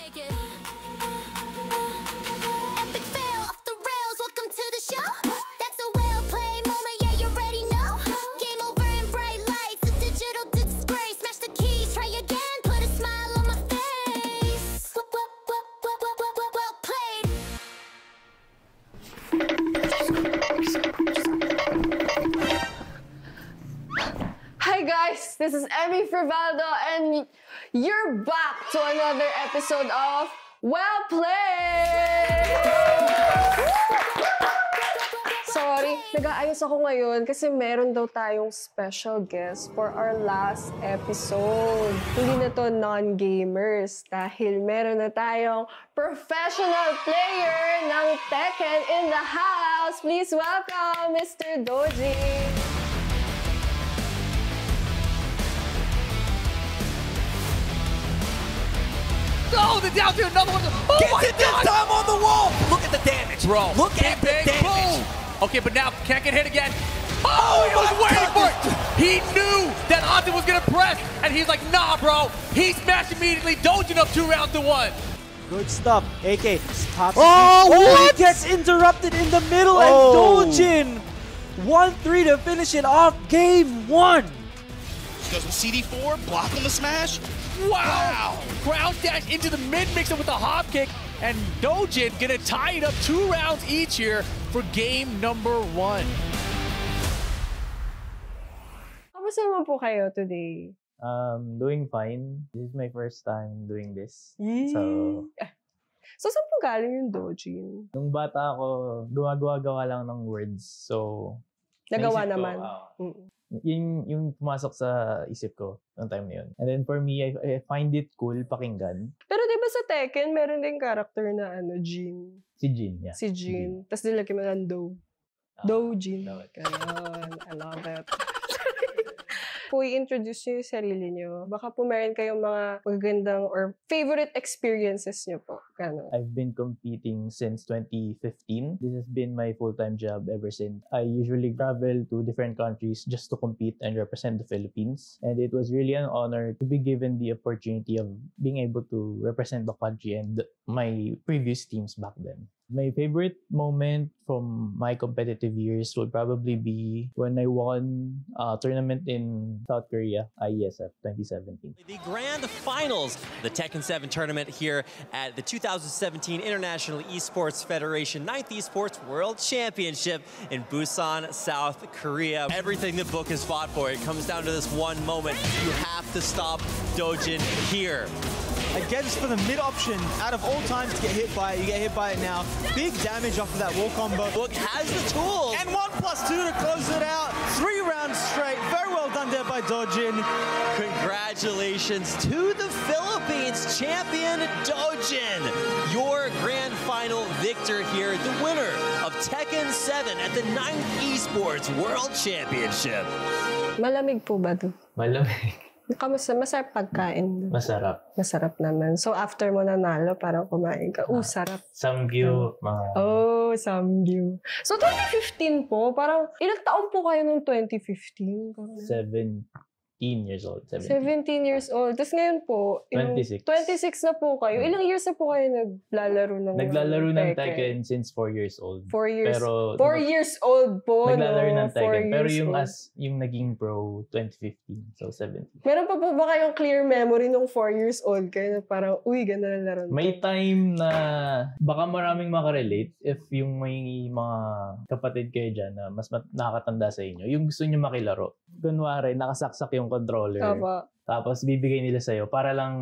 Hi guys, this is Emmy Frivaldo and you're back to another episode of Well Played! Sorry, nag-aayos ako ngayon kasi meron daw tayong special guest for our last episode. Hindi na to non-gamers dahil meron na tayong professional player ng Tekken in the house. Please welcome Mr. Doji. Oh, the down to another one. Oh Gets my it this God! time on the wall. Look at the damage, Bro, Look at the damage. Boom. Okay, but now can't get hit again. Oh, he was waiting for it. He knew that Hanzo was gonna press, and he's like, nah, bro. He smashed immediately, dodging up 2 rounds to 1. Good stuff. AK stops. Oh, what? He gets interrupted in the middle and Dojin 1-3 to finish it off game 1. Goes with CD4, blocking the smash. Wow. Ground dash into the mid mixer with the hop kick, and Dojin gonna tie it up 2 rounds each here for game number 1. Kamusta naman po kayo today? Doing fine. This is my first time doing this. So, saan po galing yung Dojin? Nung bata ako, gumagawa-gawa lang ng words. So, Nagawa naisip ko, naman. yun yung pumasok sa isip ko noong time na yun. And then for me, I find it cool pakinggan. Pero di ba sa Tekken, meron din character na Jin? Si Jin, yeah. Si Jin. Tapos nilagyan mo ng Dojin. Ganon. I love it. Kung i-introduce nyo yung sarili nyo, baka po meron kayong mga magagandang or favorite experiences nyo po. Ganon. I've been competing since 2015. This has been my full-time job ever since. I usually travel to different countries just to compete and represent the Philippines. And it was really an honor to be given the opportunity of being able to represent the country and my previous teams back then. My favorite moment from my competitive years would probably be when I won a tournament in South Korea, IESF 2017. The grand finals, the Tekken 7 tournament here at the 2017 International Esports Federation 9th Esports World Championship in Busan, South Korea. Everything the book has fought for, it comes down to this one moment. You have to stop Dojin here. Against for the mid option, out of all times to get hit by it, you get hit by it now. Big damage off of that wall combo. Book has the tools. And 1+2 to close it out. 3 rounds straight. Very well done there by Dojin. Congratulations to the Philippines champion Dojin, your grand final victor here, the winner of Tekken 7 at the 9th Esports World Championship. Malamig po ba to? Malamig. Kamusta? Masarap pagkain. Masarap. Masarap naman. So, after mo nanalo, parang kumain ka. Sarap. Samgyu, mga... Oh, samgyu. So, 2015 po, parang ilang taon po kayo nung 2015? 17 years old. 17 years old. Tapos ngayon po, 26. 26 na po kayo. Ilang years na po kayo naglalaro ng Naglalaro ng Tekken since 4 years old. 4 years. Pero 4 years old po, naglalaro ng Tekken. Pero years yung naging pro, 2015. So, 17. Meron pa po ba kayong clear memory nung 4 years old kayo na parang, uy, ganda na laro. May time na baka maraming makarelate if yung may mga kapatid kayo dyan na mas nakakatanda sa inyo. Yung gusto nyo makilaro. Kunwari, nakasaksak yung controller. Opo. Tapos bibigay nila sa'yo para lang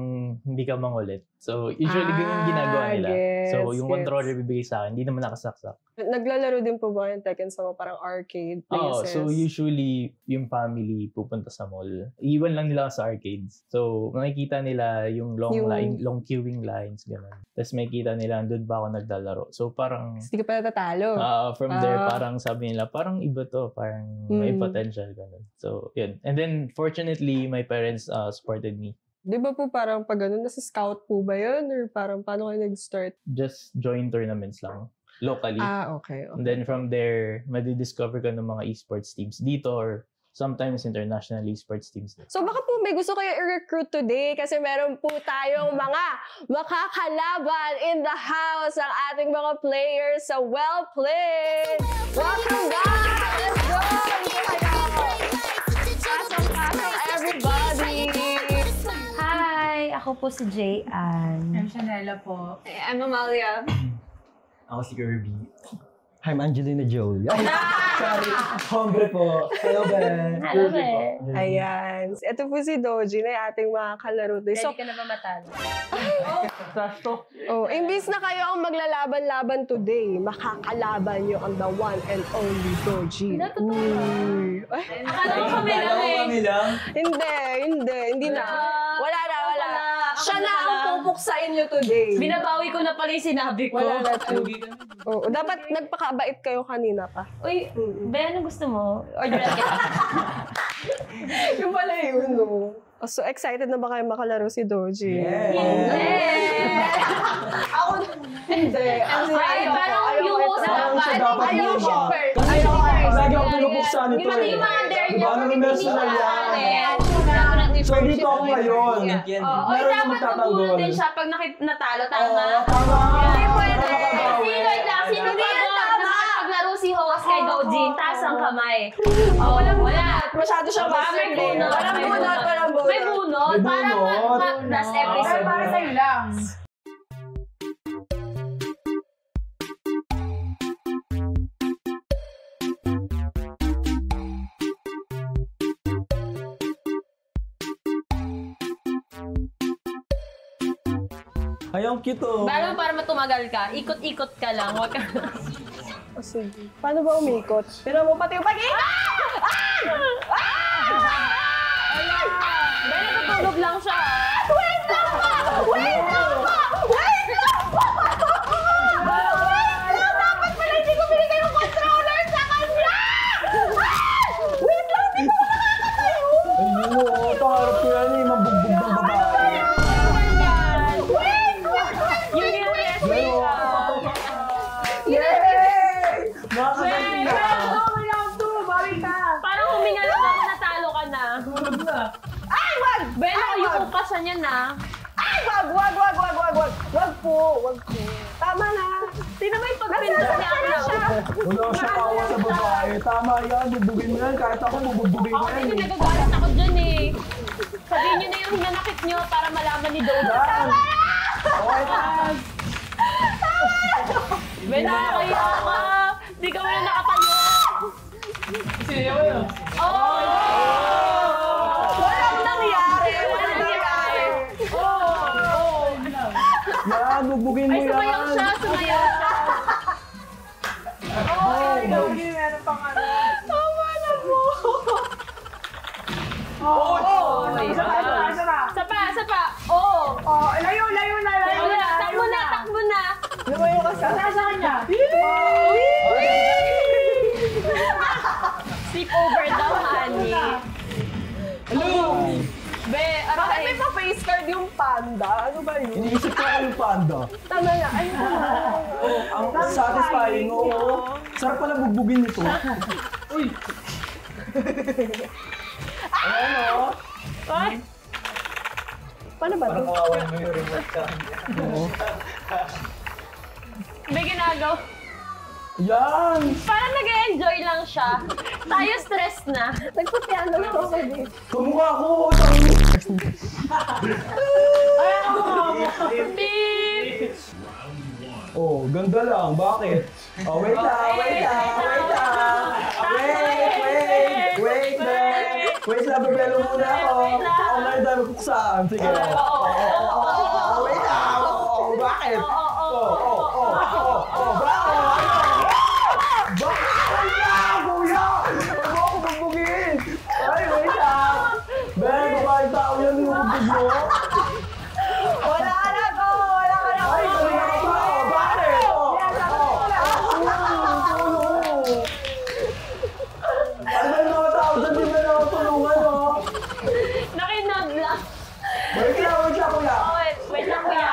hindi ka mangulit. So, usually ganun ginagawa nila. So, yung controller bibigay sa akin, hindi naman nakasaksak. Naglalaro din po ba yung Tekken sa mga parang arcade places? So usually yung family pupunta sa mall. Iwan lang nila sa arcades. So, makikita nila yung long queuing lines, gano'n. Tapos makikita nila, doon ba ako naglalaro. So, parang... Hindi ka pa natatalo. From there, parang sabi nila, parang iba to. Parang may potential, gano'n. So, yun. And then, fortunately, my parents supported me. Di ba po parang pag gano'n, nasa scout po ba yun? Or parang paano kayo nag-start? Just join tournaments lang. Locally. Okay. And then from there, madidiscover ka ng mga esports teams dito or sometimes international esports teams. So baka po may gusto kayo i-recruit today kasi meron po tayong mga makakalaban in the house ang ating mga players sa Well Played! Welcome guys! Let's go! Pasok, everybody! Hi! Ako po si Jay-Ann. I'm Shanella po. I'm Amalia. Ako si Kirby. Hi, I'm Angelina Jolie. Ay, sorry. Hombre po. Hello, Ben. Hello, Ben. Ayan. Ito po si Doji na ating mga kalaro. Ready So, ka na ba matalo? imbis na kayo ang maglalaban-laban today, makakalaban nyo ang the one and only Doji. Uy. Ay, Akala ko kami lang eh. Hindi na. Wala na. Siya na ang pupuksain nyo today. Binabawi ko na pala yung sinabi ko. Wala na to. Oo, dapat nagpakabait kayo kanina pa. Uy, Ben, ano gusto mo? Orderan kita. Yung pala yun, no? So, excited na ba kayo makalaro si Doji? Ako, hindi. Ay, parang yung host dapat. Ayaw siya first. Lagi ako pinupuksan Hindi ito pati yung mga dare niya. Ano yung personal yan? Pwede ito ako ngayon. Uy, Meron dapat magtatanggol. mabuno din siya pag natalo. Tama? Tama. Hindi pwede. Nakakabawi. Sino ba nakapaglaro si host kay Doji? Taas ang kamay. Wala. Masyado siya May bunot. Walang bunot. May bunot. May bunot. Last episode. Para sa'yo lang. Ay, ang cute oh. Bago para matumagal ka, ikot-ikot ka lang. Huwag ka. Oh, sige. Paano ba umikot? Pero mo pati yung pag-ikot! Dahil natutulog lang siya. Wait lang po! Dapat pala hindi ko binigay yung controller sa kanya! Wait lang, hindi ko makakatayo! Ay, oo. Pangarap ko yan eh. Mabugbog ng babae. Yun yung wrestling ka. Nakakagaling na. Parang humingal ka na natalo ka na. Ay, wag! Ben, nakayuko ka sa niya na. Ay, wag! Wag po. Tama na. Sino ba yung pagpintas niya ako? Wala siya kawa sa babae. Tama yan. Bubugin mo yan. Kahit ako, bubugin ko Ako yan din eh. nagagalit ako dyan eh. Sabihin niyo na yung hinanakit niyo para malaman ni Dodo. Yan. Okay na. Ben, nakakaya ka. Di ka wala nakatayo. Walang nangyari. Yan, bubugin mo Ay, yan. sumayaw siya. Sapa. Oo. Layo na. Takbo na. Lumayo ka sa kanya. Sleep over daw, honey. Be, Bakit may pa-face card yung panda? Ano ba yun? Iniisip ko ako yung panda. Tama na. Ay, Ang satisfying, oo. Sarap pala bugbugin nito. Uy! Ayan o. Ay, paano ba ito? Kawawan mo yung remote ka. may ginagaw. Yan! Parang nag-enjoy lang siya. Tayo stress na. Nagpapiano lang ako din. Kumukha ko! Beep! Oh, ganda lang. Bakit? Oh, wait lang. Wait lang, bebelo muna ako. Ako na yung dami puksaan. Sige. Wait lang. Bakit? Bakit? Kuya! Huwag mo ako magbugin! Ay, wait lang. Ben, babae tao yan yung bug mo. Wala na to! Ay, kuya ka pa! Bakit? Ano ba yung mga tao dyan? Di ba na ako tulungan, oh? Nakinag lang. Wait lang, kuya. Wait lang, kuya.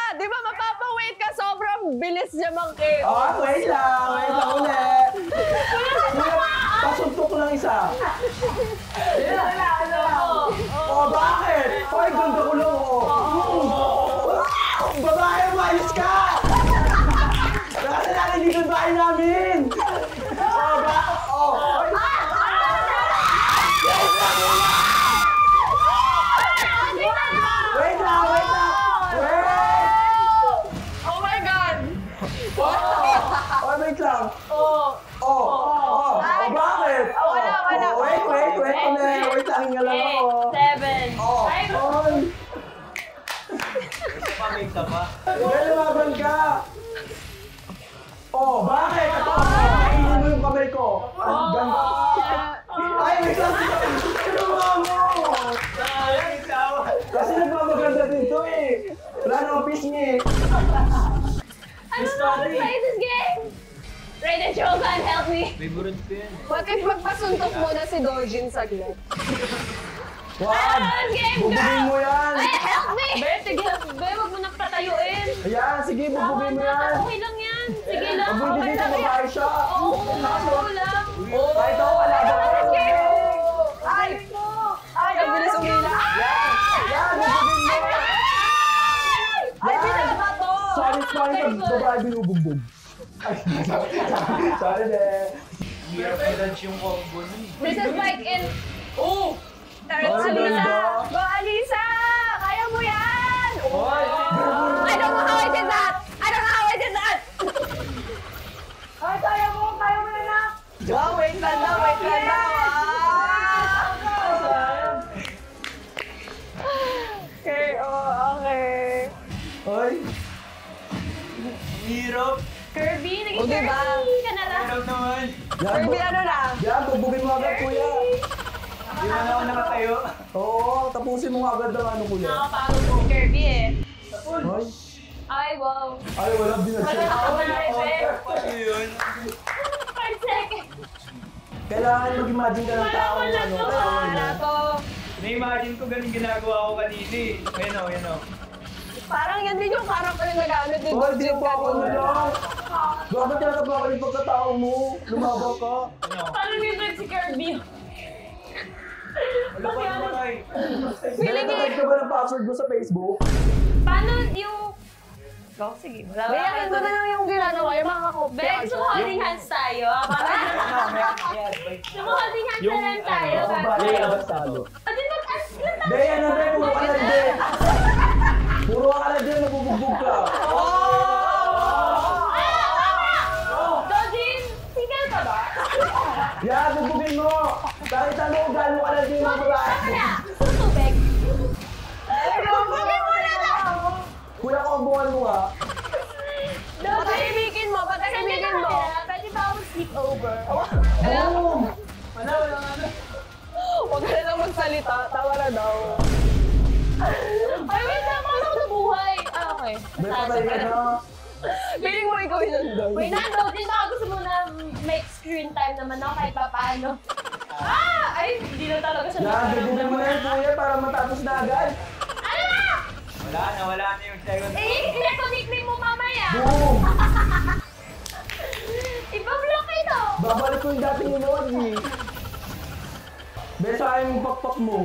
Di ba mapapawait ka? Sobrang bilis niya mangkip. Wait lang ulit. Kuya, pasuntok lang isa. Oh, bakit? Ay, ganda ko lang, Babae, umayos ka! Nakasalanan dito yung bahay namin! Wait lang! Oh my God! Wait lang! Bakit? Wala. Wait lang, hinga lang ako. 7. Pamig ka ba? Lumaban ka! Bakit? Kainin mo yung kamay ko. Ganda. Ay, wait lang! Tulungan mo! Kasi nagmamaganda dito eh. Wala nang piece niya eh. I don't know how to play this game! Raiden Shogun, help me! Favorite ko yan. Bakit magpasuntok muna si Dojin saglit? Wag! This game, Bubugin girl! mo yan! Ay, help me! Be, sige, wag mo nang patayuin. Ayan, sige, bubugin mo yan. Okay lang yan. Sige lang. Mabuti dito, babae siya. Oo lang. Kahit ako, wala ba? Ay! Ay, ang bilis umila. Yan, bubugin mo! Ay, pinaba to! Sorry pag babae binubugbog. Sorry, Hirap i-launch yung combo nun. This is like in... Turn Ay, Alisa! ganda. Go, Alisa! Kaya mo yan! I don't know how I did that! Ay, kaya mo yan na! Wait lang na! Okay. Ay, Hirap. Kirby, naging O, diba? Kirby ka na lang. Hirap naman. Kirby, ano na? Yan, bubugin mo agad, kuya. Di ba na ako nakatayo? Oo, tapusin mo agad ang ano, kuya. Nakapagod po Kirby eh. Ay, Ay, wow. ay, wala binagsak. Paano yun? 5 seconds. Kailangan mag-imagine ka ng tao ano. Wala to. Na-imagine ko ganun ginagawa ko kanina eh. Ayun o. Parang yan din yung character na nagamit ni Hoy, di Dojin pa ako na lang. Bakit tinatabakan yung pagkatao mo? Lumabaw ka. Paano nito si Kirby? Wala pa naman ay. Nalagay ka ba ng password mo sa Facebook? Paano yung... Go, sige. Wala Bayaran mo na lang yung ginagawa, yung makakopya Ben, ka so dyan. holding hands tayo. So holding hands na lang tayo. Babae ka ba talo? Pwede mag-ask na tayo. Be, ano be? Puro ka lang be. Puro ka lang din, nabubugbog ka. Dojin, single ka ba? Yan, bubugin mo. Kahit ano, gano'n ka lang din mga babae. Tubig. Bubugin mo na lang! Kuya ko, buwan mo nga. Patahimikin mo, patahimikin mo. Pwede ba ako sleep over? Boom! Huwag ka na lang magsalita, tawa na daw. Ay, wait lang, paano ako nabuhay? Ah, okay. May patay ka na. Feeling mo ikaw yun doon. Wait na, Dojin, baka gusto mo na make screen time naman ako kahit pa paano. Ay, hindi na talaga siya Yan, bubugin mo na yan, kuya, para matapos na agad. Ano na? Wala na yung second. I-nickname mo mamaya. Boom! Iba-block ito. Babalik ko yung dating emoji. Besahin mo pakpak mo.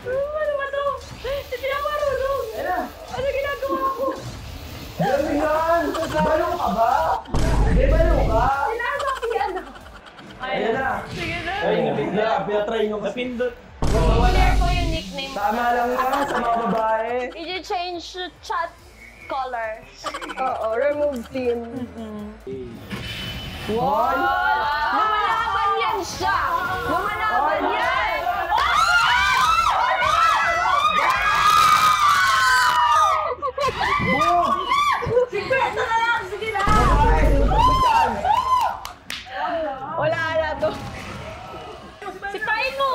Ano ba to? Hindi na marunong. Ano ginagawa ko? Galing yan! Balo ka ba? Hindi, balo ka? Sinasakyan ako. Ayan na. Sige na. Ay, nabigla. Pinatry nyo kasi. Napindot. Share ko yung nickname. Tama lang yan sa mga babae. I-change chat color. Oo, remove team. What? Lumalaban yan siya! Lumalaban yan! Boom! Sikreto na lang! Sige na! Babae, sinubukan. Wala na to. Sipain mo!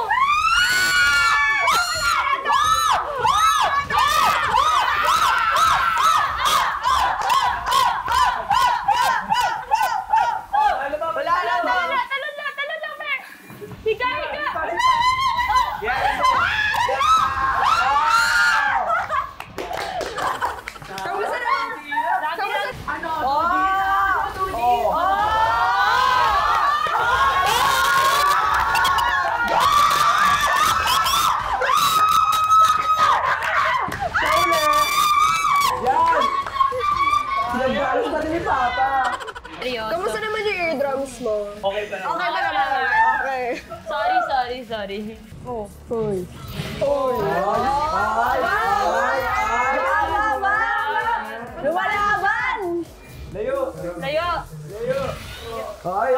Wala na to. Talon na, Mer! Higa, higa! Okay pa naman. Okay ba naman? Okay. Sorry. Oh. Uy. Uy. Lumalaban! Layo. Layo. Ay.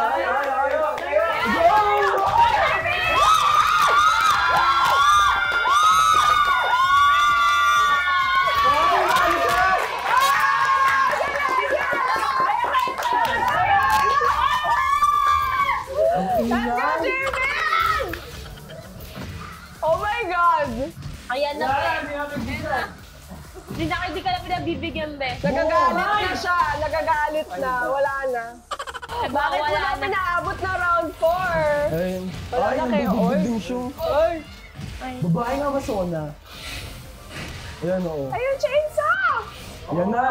Oh my God! Ayan na, Be. Hindi ka na pinabibigyan, Be. Nagagalit na siya. Nagagalit na. Wala na. Bakit Wala wala na. pinaabot na round 4? Ayun. Wala na kayo. Oy. Oy. Babae nga ba Sona? Ayan, oo. Ayun, chainsaw! Yan na.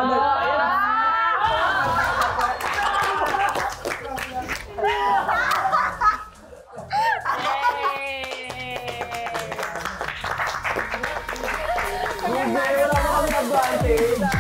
Wala pa kami advantage.